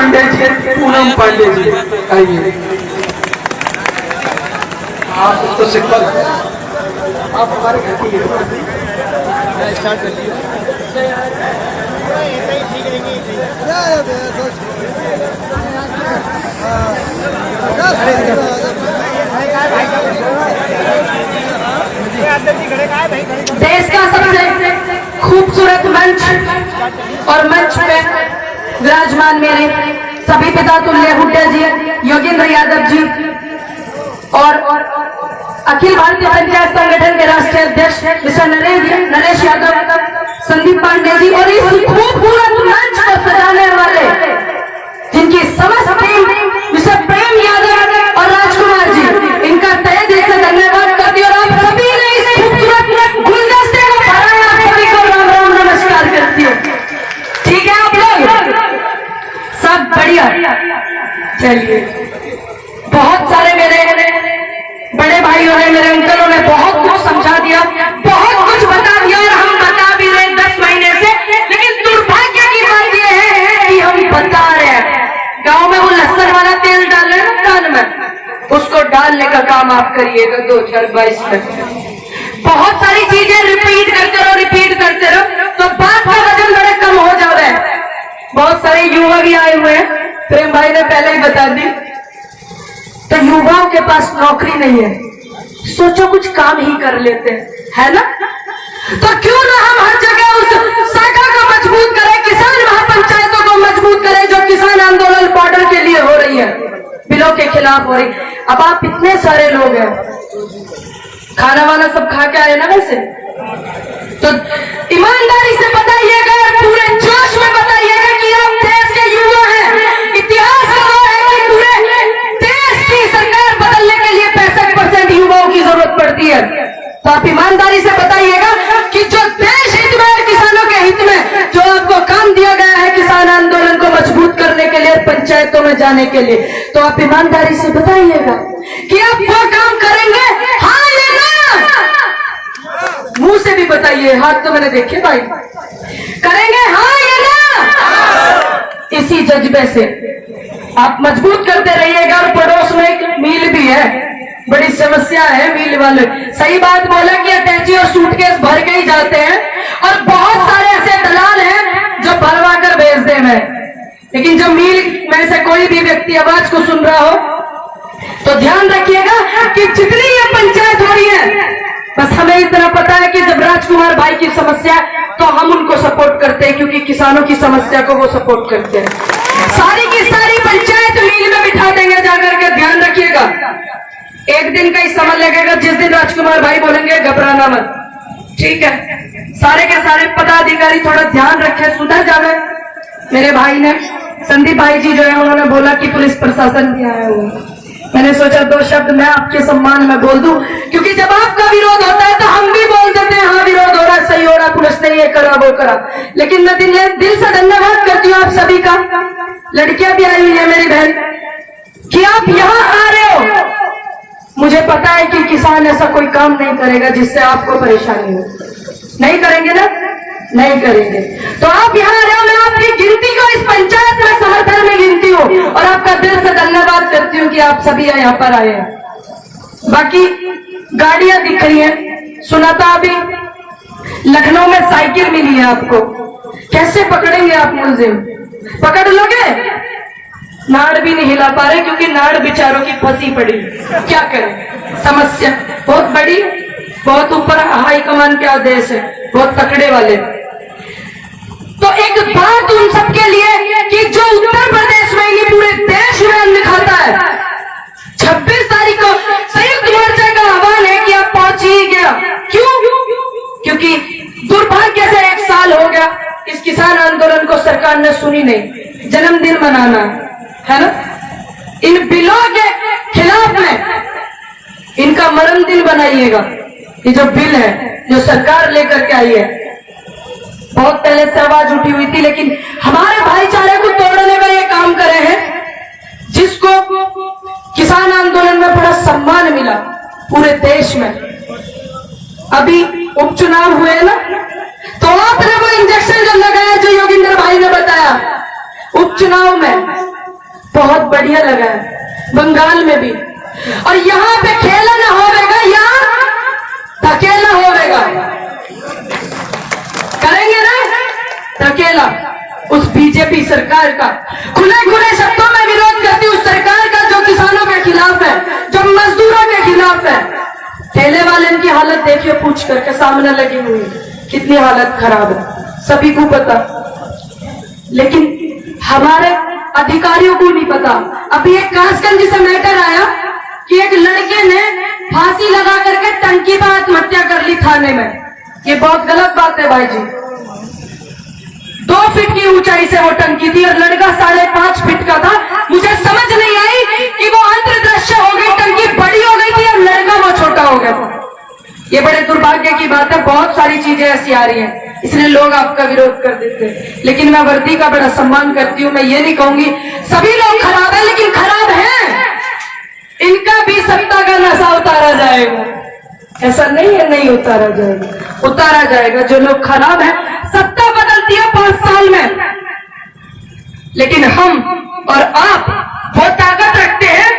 पांडे जी, पूनम पांडे जी, आइए। आप तो सिंपल, आप हमारे घर की स्टार्ट कर लीजिए। देश का सबसे खूबसूरत मंच और मंच पे विराजमान मेरे सभी पिता तुल्य हुड्डा जी, योगेंद्र यादव जी और अखिल भारतीय पंचायत संगठन के राष्ट्रीय अध्यक्ष मिस्टर नरेश यादव, संदीप पांडे जी और इस खूबसूरत मंच को सजाने वाले जिनकी समस्त टीम मिस्टर प्रेम यादव और राजकुमार जी, इनका तहे दिल से धन्यवाद करती हूँ। और आप सभी ने इस खूबसूरत गुलदस्ते को बढ़ाया, आप सभी को राम राम नमस्कार करती हूँ। ठीक है आप लोग सब बढ़िया। चलिए, बहुत सारे मेरे बड़े भाइयों ने, मेरे अंकलों ने बहुत कुछ समझा दिया, बहुत कुछ बता दिया और हम बता भी रहे 10 महीने से, लेकिन दुर्भाग्य की बात यह है कि हम बता रहे हैं। गांव में वो लहसुन वाला तेल डाल रहे हैं ना दाल में, उसको डालने का काम आप करिएगा 2022 में। बहुत सारी चीजें रिपीट करते रहो तो बात का वजन बड़ा कम हो जा रहा है। बहुत सारे युवा भी आए हुए हैं, प्रेम भाई ने पहले ही बता दी। तो युवाओं के पास नौकरी नहीं है, सोचो कुछ काम ही कर लेते हैं, है ना? तो क्यों ना हम हर जगह उस शाखा को मजबूत करें, किसान महापंचायतों को मजबूत करें जो किसान आंदोलन बॉर्डर के लिए हो रही है, बिलों के खिलाफ हो रही। अब आप इतने सारे लोग हैं, खाना वाना सब खा के आए ना वैसे, तो ईमानदारी से बताइएगा और पूरे जोश में बताइएगा कि आप देश के युवा हैं। इतिहास गवाह है कि पूरे देश की सरकार बदलने के लिए 65% युवाओं की जरूरत पड़ती है। तो आप ईमानदारी से बताइएगा कि जो देश हित में और किसानों के हित में जो आपको काम दिया गया है किसान आंदोलन को मजबूत करने के लिए, पंचायतों में जाने के लिए, तो आप ईमानदारी से बताइएगा कि आप वो काम करेंगे, हाँ या ना? मुंह से भी बताइए, हाथ तो मैंने देखे भाई, करेंगे हाँ या ना? इसी जज्बे से आप मजबूत करते रहिएगा। और पड़ोस में एक मिल भी है, बड़ी समस्या है मिल वाले। सही बात बोला कि अटैची और सूटकेस भर के ही जाते हैं और बहुत सारे ऐसे दलाल हैं जो भरवा कर भेज दे में। लेकिन जो मिल में से कोई भी व्यक्ति आवाज को सुन रहा हो तो ध्यान रखिएगा कि जितनी ये पंचायत हो रही है, बस हमें इतना पता है कि जब राजकुमार भाई की समस्या तो हम उनको सपोर्ट करते हैं, क्योंकि किसानों की समस्या को वो सपोर्ट करते हैं। सारी की सारी पंचायत मिल में बिठा देंगे जाकर के, ध्यान रखिएगा। एक दिन का ही समय लगेगा, जिस दिन राजकुमार भाई बोलेंगे घबराना मत, ठीक है? सारे के सारे पदाधिकारी थोड़ा ध्यान रखें, सुधर जावे। मेरे भाई ने, संदीप भाई जी जो है, उन्होंने बोला कि पुलिस प्रशासन भी आया हुआ है। मैंने सोचा 2 शब्द मैं आपके सम्मान में बोल दूं, क्योंकि जब आपका विरोध होता है तो हम भी बोल देते हैं हाँ विरोध हो रहा है, सही हो रहा, पुलिस ने ये करा वो करा। लेकिन मैं दिल से धन्यवाद करती हूँ आप सभी का, लड़कियां भी आई हुई है मेरी बहन, कि आप यहाँ आ रहे हो। मुझे पता है कि किसान ऐसा कोई काम नहीं करेगा जिससे आपको परेशानी हो, नहीं करेंगे ना, नहीं करेंगे। तो आप यहाँ आ रहे हो, मैं आपकी गिनती को इस पंचायत में समर्थन में गिनती हूँ और आपका दिल से धन्यवाद करती हूँ कि आप सभी यहाँ पर आए हैं। बाकी गाड़ियां दिख रही हैं, सुना था अभी लखनऊ में साइकिल मिली है आपको, कैसे पकड़ेंगे आप मुलजिम? पकड़ लोगे? नाड़ भी नहीं हिला पा रहे क्योंकि नाड़ बेचारों की फंसी पड़ी, क्या करें? समस्या बहुत बड़ी, बहुत ऊपर हाई कमान के आदेश है, बहुत तकड़े वाले। तो एक बात उन सबके लिए कि जो उत्तर प्रदेश में नहीं पूरे देश में अन्न खाता है, 26 तारीख को संयुक्त मोर्चा का आह्वान है कि आप पहुंच ही गया। क्यों? क्योंकि दुर्भाग्य से 1 साल हो गया इस किसान आंदोलन को सरकार ने सुनी नहीं। जन्मदिन मनाना है ना, इन बिलों के खिलाफ में इनका मरण दिन बनाइएगा। ये जो बिल है जो सरकार लेकर के आई है, बहुत पहले से आवाज उठी हुई थी, लेकिन हमारे भाईचारे को तोड़ने का ये काम करे हैं, जिसको किसान आंदोलन में बड़ा सम्मान मिला पूरे देश में। अभी उपचुनाव हुए ना, तो आपने वो इंजेक्शन जो लगाया जो योगेंद्र भाई ने बताया, उपचुनाव में बहुत बढ़िया लगा है, बंगाल में भी। और यहाँ पे खेला ना होगा, यहाँ धकेला होगा, करेंगे ना धकेला उस बीजेपी सरकार का। खुले खुले शब्दों में विरोध करती उस सरकार का जो किसानों के खिलाफ है, जो मजदूरों के खिलाफ है। ठेले वाले की हालत देखिए, पूछ करके सामने लगी हुई कितनी हालत खराब है, सभी को पता, लेकिन हमारे अधिकारियों को नहीं पता। अभी एक कासगंज से मैटर आया कि एक लड़के ने फांसी लगा करके टंकी पर आत्महत्या कर ली थाने में। ये बहुत गलत बात है भाई जी। 2 फीट की ऊंचाई से वो टंकी थी और लड़का 5.5 फीट का था। मुझे समझ नहीं आई कि वो अंतर्दृश्य हो गई, टंकी बड़ी हो गई थी और लड़का वो छोटा हो गया था। ये बड़े दुर्भाग्य की बात है। बहुत सारी चीजें ऐसी आ रही हैं, इसलिए लोग आपका विरोध कर देते हैं। लेकिन मैं वर्दी का बड़ा सम्मान करती हूँ। मैं ये नहीं कहूंगी सभी लोग खराब है, लेकिन खराब है, इनका भी सत्ता का नशा उतारा जाएगा। ऐसा नहीं है नहीं उतारा जाएगा, उतारा जाएगा। जो लोग खराब है, सत्ता बदलती है 5 साल में, लेकिन हम और आप वो ताकत रखते हैं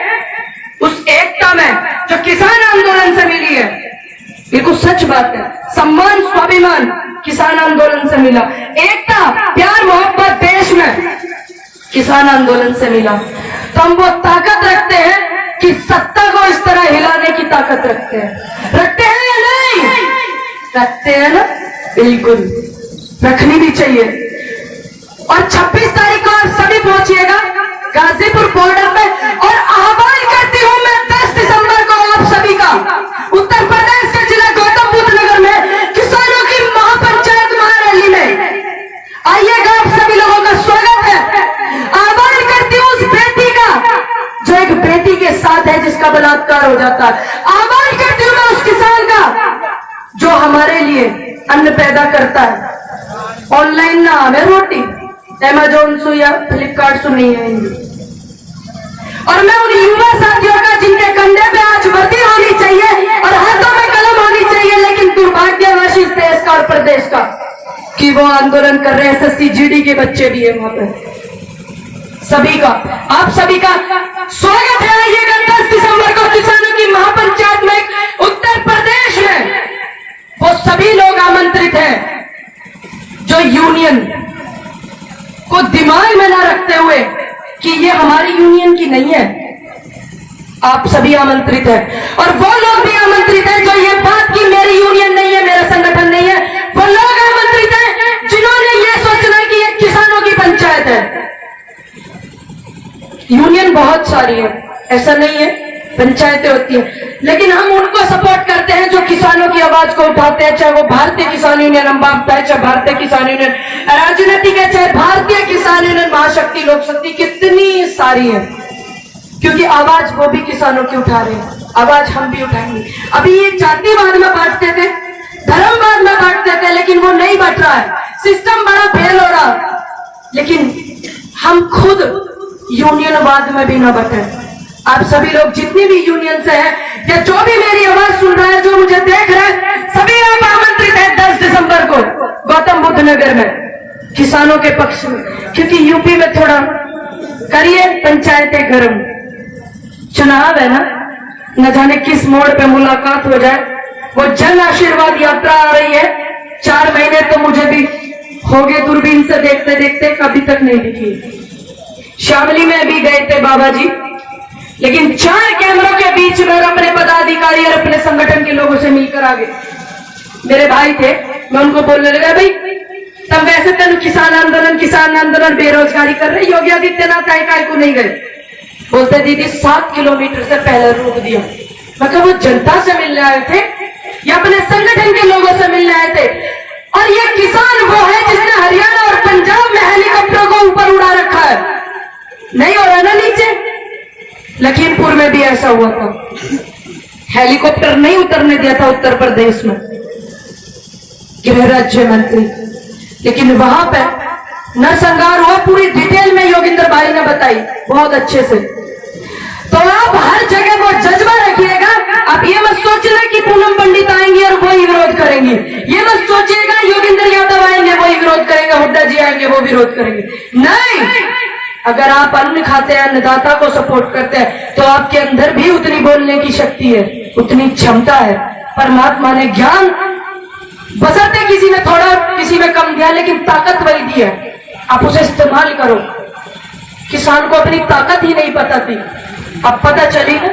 उस एकता में जो किसान आंदोलन से मिली है। बिल्कुल सच बात है, सम्मान स्वाभिमान किसान आंदोलन से मिला, एकता प्यार मोहब्बत देश में किसान आंदोलन से मिला। तो हम वो ताकत रखते हैं कि सत्ता को इस तरह हिलाने की ताकत रखते हैं। रखते हैं या नहीं? रखते हैं ना, बिल्कुल रखनी भी चाहिए। और 26 तारीख को आप सभी पहुंचिएगा गाजीपुर बॉर्डर पे। और आह्वान करती हूं मैं 10 दिसंबर को आप सभी का उत्तर प्रदेश के जिला गौतम बुद्ध नगर में किसानों की महापंचायत महारैली में आइएगा। आप सभी लोगों का स्वागत है। आह्वान करती हूं उस बेटी का जो एक बेटी के साथ है जिसका बलात्कार हो जाता है। आह्वान करती हूं मैं उस किसान का जो हमारे लिए अन्न पैदा करता है। ऑनलाइन ना हमें रोटी अमेजोन से या फ्लिपकार्ट से नहीं आएंगी। और मैं उन युवा साथियों का जिनके कंधे पे आज वर्दी होनी चाहिए और हाथों में कलम होनी चाहिए, लेकिन दुर्भाग्यवश इस देश का और प्रदेश का कि वो आंदोलन कर रहे हैं। SSC GD के बच्चे भी है वहां पे। सभी का, आप सभी का स्वागत है। आइएगा 10 दिसंबर को किसानों की महापंचायत में उत्तर प्रदेश में। वो सभी लोग आमंत्रित हैं जो यूनियन को दिमाग में ना रखते हुए कि ये हमारी यूनियन की नहीं है। आप सभी आमंत्रित हैं और वो लोग भी आमंत्रित हैं जो ये बात की मेरी यूनियन नहीं है, मेरा संगठन नहीं है। वो लोग आमंत्रित हैं जिन्होंने ये सोचना कि ये किसानों की पंचायत है। यूनियन बहुत सारी है, ऐसा नहीं है, पंचायतें होती है, लेकिन हम उनको सपोर्ट करते हैं जो किसानों की आवाज को उठाते हैं। चाहे वो भारतीय किसान यूनियन हम बापता है, चाहे भारतीय किसान यूनियन राजनीतिक है, चाहे भारतीय किसान यूनियन महाशक्ति लोक शक्ति, कितनी सारी है। क्योंकि आवाज वो भी किसानों की उठा रहे हैं, आवाज हम भी उठाएंगे। अभी ये जातिवाद में बांटते थे, धर्मवाद में बांटते थे, लेकिन वो नहीं बट रहा है। सिस्टम बड़ा फेल हो रहा, लेकिन हम खुद यूनियनवाद में भी न बटे। आप सभी लोग जितनी भी यूनियन से हैं या जो भी मेरी आवाज सुन रहा है, जो मुझे देख रहा है, सभी आप आमंत्रित हैं 10 दिसंबर को गौतम बुद्ध नगर में किसानों के पक्ष में। क्योंकि यूपी में थोड़ा करिए पंचायतें गर्म, चुनाव है ना, न जाने किस मोड़ पे मुलाकात हो जाए। वो जन आशीर्वाद यात्रा आ रही है, 4 महीने तो मुझे भी हो गए दूरबीन से देखते देखते, कभी तक नहीं दिखी। शामली में भी गए थे बाबा जी, लेकिन 4 कैमरों के बीच में अपने पदाधिकारी और अपने संगठन के लोगों से मिलकर आ गए। मेरे भाई थे, मैं उनको बोलने लगा, भाई तब वैसे तेन किसान आंदोलन बेरोजगारी कर रहे, योगी आदित्यनाथ काय को नहीं गए। बोलते दीदी 7 किलोमीटर से पहले रोक दिया। मतलब वो जनता से मिलने आए थे या अपने संगठन के लोगों से मिलने आए थे। और ये किसान वो है जिसने हरियाणा और पंजाब में हेलीकॉप्टर को ऊपर उड़ा रखा है, नहीं हो रहा ना नीचे। लखीमपुर में भी ऐसा हुआ था, हेलीकॉप्टर नहीं उतरने दिया था उत्तर प्रदेश में गृह राज्य मंत्री, लेकिन वहां पे नरसंहार हुआ। पूरी डिटेल में योगेंद्र भाई ने बताई बहुत अच्छे से। तो आप हर जगह वो जज्बा रखिएगा। आप ये मत सोचना कि पूनम पंडित आएंगे और वही विरोध करेंगे, ये मत सोचिएगा योगेंद्र यादव आएंगे वही विरोध करेंगे, हुड्डा जी आएंगे वो विरोध करेंगे। नहीं, अगर आप अन्न खाते हैं, अन्नदाता को सपोर्ट करते हैं, तो आपके अंदर भी उतनी बोलने की शक्ति है, उतनी क्षमता है। परमात्मा ने ज्ञान बसरते किसी में थोड़ा किसी में कम दिया, लेकिन ताकत वही दी है, आप उसे इस्तेमाल करो। किसान को अपनी ताकत ही नहीं पता थी, अब पता चली ना,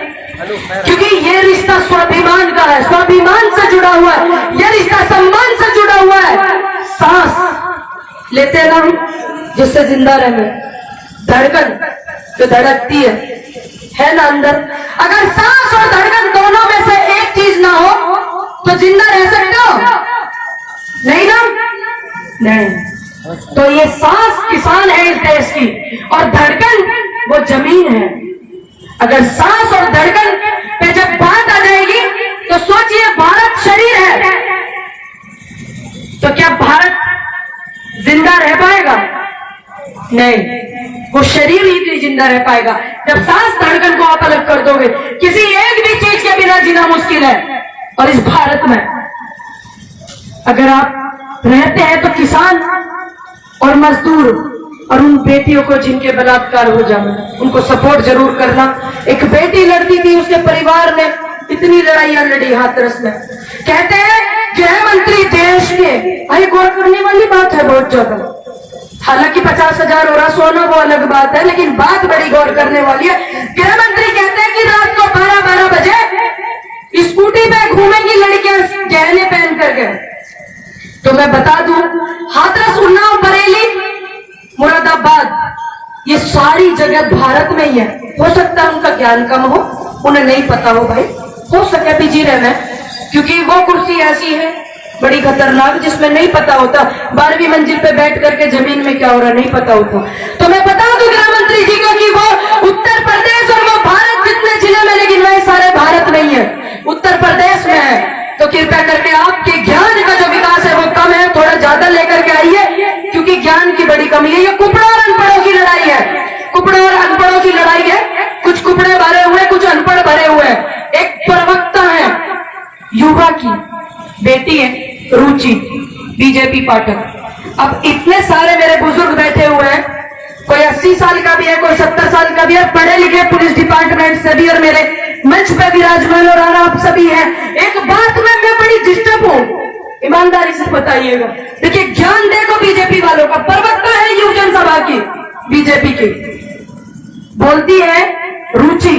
क्योंकि ये रिश्ता स्वाभिमान का है, स्वाभिमान से जुड़ा हुआ है, ये रिश्ता सम्मान से जुड़ा हुआ है। सांस लेते हैं ना हम, जिससे जिंदा रहना, धड़कन जो धड़कती है ना अंदर, अगर सांस और धड़कन दोनों में से एक चीज ना हो तो जिंदा रह सकते हो? नहीं ना, नहीं। तो ये सांस किसान है इस देश की, और धड़कन वो जमीन है। अगर सांस और धड़कन पे जब बात आ जाएगी तो सोचिए, भारत शरीर है, तो क्या भारत जिंदा रह पाएगा? नहीं, वो शरीर ही नहीं जिंदा रह पाएगा। जब सांस धड़कन को आप अलग कर दोगे, किसी एक भी चीज के बिना जीना मुश्किल है। और इस भारत में अगर आप रहते हैं तो किसान और मजदूर और उन बेटियों को जिनके बलात्कार हो जाए, उनको सपोर्ट जरूर करना। एक बेटी लड़ती थी, उसके परिवार ने इतनी लड़ाइयां लड़ी हाथरस में। कहते हैं गृह मंत्री देश के, भाई गौर करने वाली बात है बहुत ज्यादा। हालांकि 50,000 हो रहा सोना वो अलग बात है, लेकिन बात बड़ी गौर करने वाली है। गृह मंत्री कहते हैं कि रात को 12-12 बजे स्कूटी पे घूमेंगी लड़कियां गहने पहन करके। तो मैं बता दूं, हाथरस, उन्नाव, बरेली, मुरादाबाद, ये सारी जगह भारत में ही है। हो सकता है उनका ज्ञान कम हो, उन्हें नहीं पता हो, भाई हो सके बिजी रहना, क्योंकि वो कुर्सी ऐसी है बड़ी खतरनाक जिसमें नहीं पता होता 12वीं मंजिल पे बैठ करके जमीन में क्या हो रहा नहीं पता होता। तो मैं बता दूं गृह मंत्री जी को कि वो उत्तर प्रदेश और वो भारत जितने जिले में, लेकिन वह सारे भारत में ही है, उत्तर प्रदेश में है। तो कृपया करके आपके ज्ञान का जो विकास है वो कम है, थोड़ा ज्यादा लेकर के आइए, क्योंकि ज्ञान की बड़ी कमी है। ये कुपड़ों और अनपढ़ों की लड़ाई है, कुपड़ों और अनपढ़ों की लड़ाई है। कुछ कुपड़े भरे हुए, कुछ अनपढ़ भरे हुए। एक प्रवक्ता है, युवा की बेटी है रुचि, बीजेपी पाठक। अब इतने सारे मेरे बुजुर्ग बैठे हुए हैं, कोई 80 साल का भी है, कोई 70 साल का भी है, पढ़े लिखे पुलिस डिपार्टमेंट से भी, और मेरे मंच पे विराजमान और आप सभी हैं। एक बात में मैं बड़ी डिस्टर्ब हूं, ईमानदारी से बताइएगा। देखिए, ज्ञान देखो बीजेपी वालों का, प्रवक्ता है युवजन सभा की बीजेपी की, बोलती है रुचि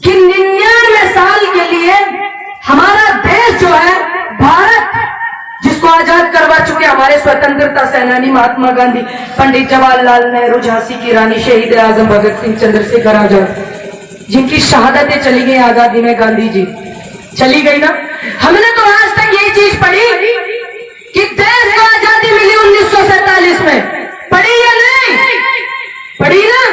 कि 99 साल के लिए हमारा देश जो है भारत, जिसको आजाद करवा चुके हमारे स्वतंत्रता सेनानी महात्मा गांधी, पंडित जवाहरलाल नेहरू, झांसी की रानी, शहीद आजम भगत सिंह, चंद्रशेखर आजाद, जिनकी शहादतें चली गई आजादी में, गांधी जी चली गई ना। हमने तो आज तक यही चीज पढ़ी कि देश को आजादी मिली 1947 में, पढ़ी या नहीं? पढ़ी ना,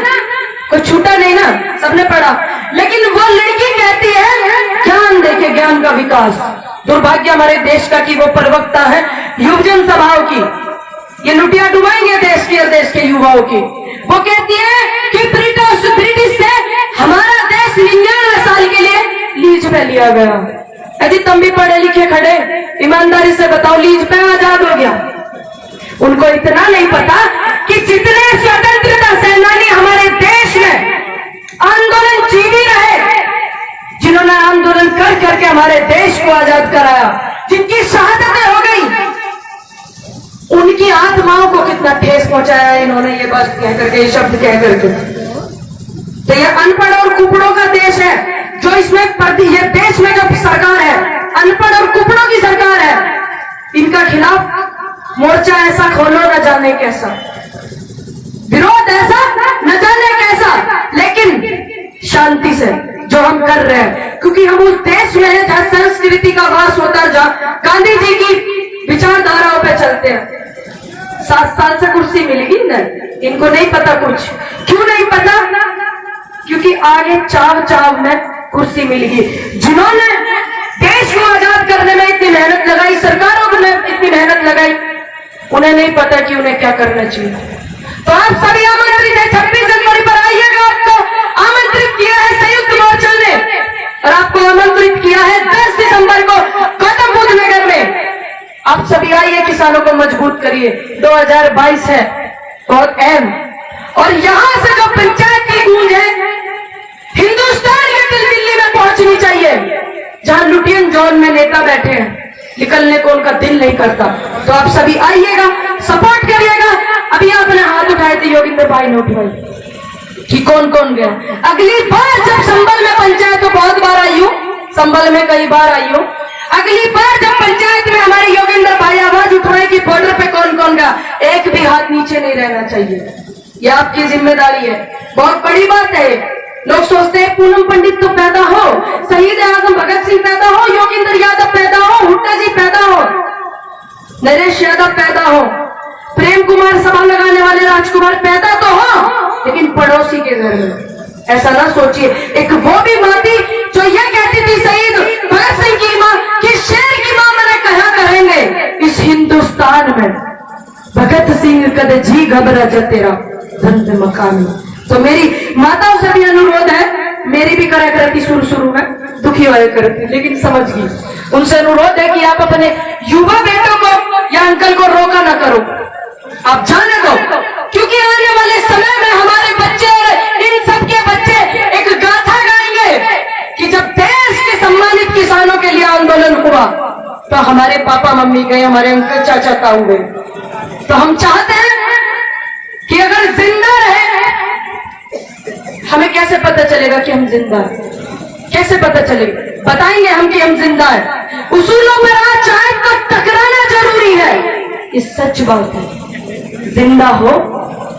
कोई छूटा नहीं ना, सबने पढ़ा। लेकिन वो लड़की कहती है ज्ञान देखे, ज्ञान का विकास। दुर्भाग्य हमारे देश का कि वो प्रवक्ता है युवजन सभाओं की, ये लुटिया डुबाएंगे देश की और देश के युवाओं की। वो कहती है कि ब्रिटिश से हमारा देश 99 साल के लिए लीज पे लिया गया। यदि तुम भी पढ़े लिखे खड़े, ईमानदारी से बताओ, लीज पे आजाद हो गया? उनको इतना नहीं पता कि जितने स्वतंत्रता सेनानी हमारे देश में आंदोलन जीवी रहे, जिन्होंने आंदोलन कर करके हमारे देश को आजाद कराया, जिनकी शहादतें हो गई, उनकी आत्माओं को कितना ठेस पहुंचाया इन्होंने ये बात कह करके, ये शब्द कह करके। तो ये अनपढ़ और कुपड़ों का देश है, जो इसमें ये देश में जो सरकार है अनपढ़ और कुपड़ों की सरकार है। इनका खिलाफ मोर्चा ऐसा खोलो न जाने कैसा, विरोध ऐसा न जाने कैसा, लेकिन शांति से जो हम कर रहे हैं, क्योंकि हम उस देश में हैं जहां संस्कृति का वास होता है, जहां गांधी जी की विचारधाराओं पे चलते हैं। 7 साल से कुर्सी मिलेगी नहीं, इनको नहीं पता कुछ। क्यों नहीं पता? क्योंकि आगे चाव में कुर्सी मिलेगी। जिन्होंने देश को आजाद करने में इतनी मेहनत लगाई, सरकारों ने इतनी मेहनत लगाई, उन्हें नहीं पता कि उन्हें क्या करना चाहिए। तो आप सभी आमंत्रित है, 26 जनवरी पर आइएगा। आपको आमंत्रित किया है संयुक्त मोर्चा ने, और आपको आमंत्रित किया है 10 दिसंबर को गौतम बुद्ध नगर में। आप सभी आइए, किसानों को मजबूत करिए। 2022 है, बहुत अहम और यहाँ से जो पंचायत की गूंज है हिंदुस्तान के दिल्ली में पहुंचनी चाहिए, जहां लुटियन जोन में नेता बैठे हैं, निकलने को उनका दिल नहीं करता। तो आप सभी आइएगा, सपोर्ट करिएगा। अभी आपने हाथ उठाए थे, योगिंदर भाई ने उठाए कि कौन कौन गया। अगली बार जब संभल में पंचायत, तो बहुत बार आई हूं, संभल में कई बार आई हूं, अगली बार जब पंचायत में हमारे योगिंदर भाई आवाज उठाए कि बॉर्डर पे कौन कौन गया, एक भी हाथ नीचे नहीं रहना चाहिए। ये आपकी जिम्मेदारी है, बहुत बड़ी बात है। लोग सोचते हैं पूनम पंडित तो पैदा हो, शहीद आजम भगत सिंह पैदा हो, योगेंद्र यादव पैदा हो, हुड्डा जी पैदा हो, नरेश यादव पैदा हो, प्रेम कुमार सभा लगाने वाले राजकुमार पैदा तो हो, लेकिन पड़ोसी के घर में। ऐसा ना सोचिए। एक वो भी माँ थी जो यह कहती थी शहीद भगत सिंह की माँ कि शेर की माँ मैंने कहा करेंगे इस हिंदुस्तान में, भगत सिंह कद जी घबरा जा तेरा धंध मकान। तो मेरी माताओं से भी अनुरोध है, मेरी भी करा करती शुरू में दुखी हुआ करती, लेकिन समझ गई। उनसे अनुरोध है कि आप अपने युवा बेटों को या अंकल को रोका ना करो, आप जाने दो, क्योंकि आने वाले समय में हमारे बच्चे और इन सबके बच्चे एक गाथा गाएंगे कि जब देश के सम्मानित किसानोके लिए आंदोलन हुआ तो हमारे पापा मम्मी गए, हमारे अंकल चाचा ताऊ गए। तो हम चाहते हैं कि अगर जिंदा रहे, हमें कैसे पता चलेगा कि हम जिंदा हैं? कैसे पता चलेगा? बताएंगे हम कि हम जिंदा हैं। उसूलों पर आज चाहे तो टकराना जरूरी है, ये सच बात है। जिंदा हो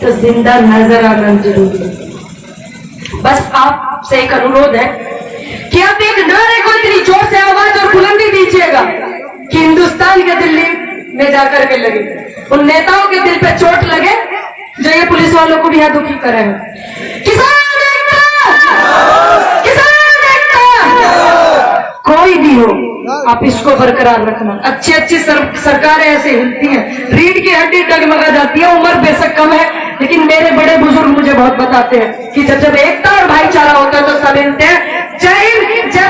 तो जिंदा नजर आना जरूरी है। बस आपसे एक अनुरोध है कि आप एक नारे को इतनी जोर से आवाज और बुलंदी दीजिएगा कि हिंदुस्तान के दिल्ली में जाकर के लगे, उन नेताओं के दिल पे चोट लगे जो ये पुलिस वालों को भी यहाँ दुखी करे हैं। किसान कोई भी हो, आप इसको बरकरार रखना। अच्छी अच्छी सरकारें ऐसे हिलती हैं, रीढ़ की हड्डी डगमगा जाती है। उम्र बेशक कम है, लेकिन मेरे बड़े बुजुर्ग मुझे बहुत बताते हैं कि जब एकता और भाईचारा होता है तो सब हिलते हैं। जय हिंद, जय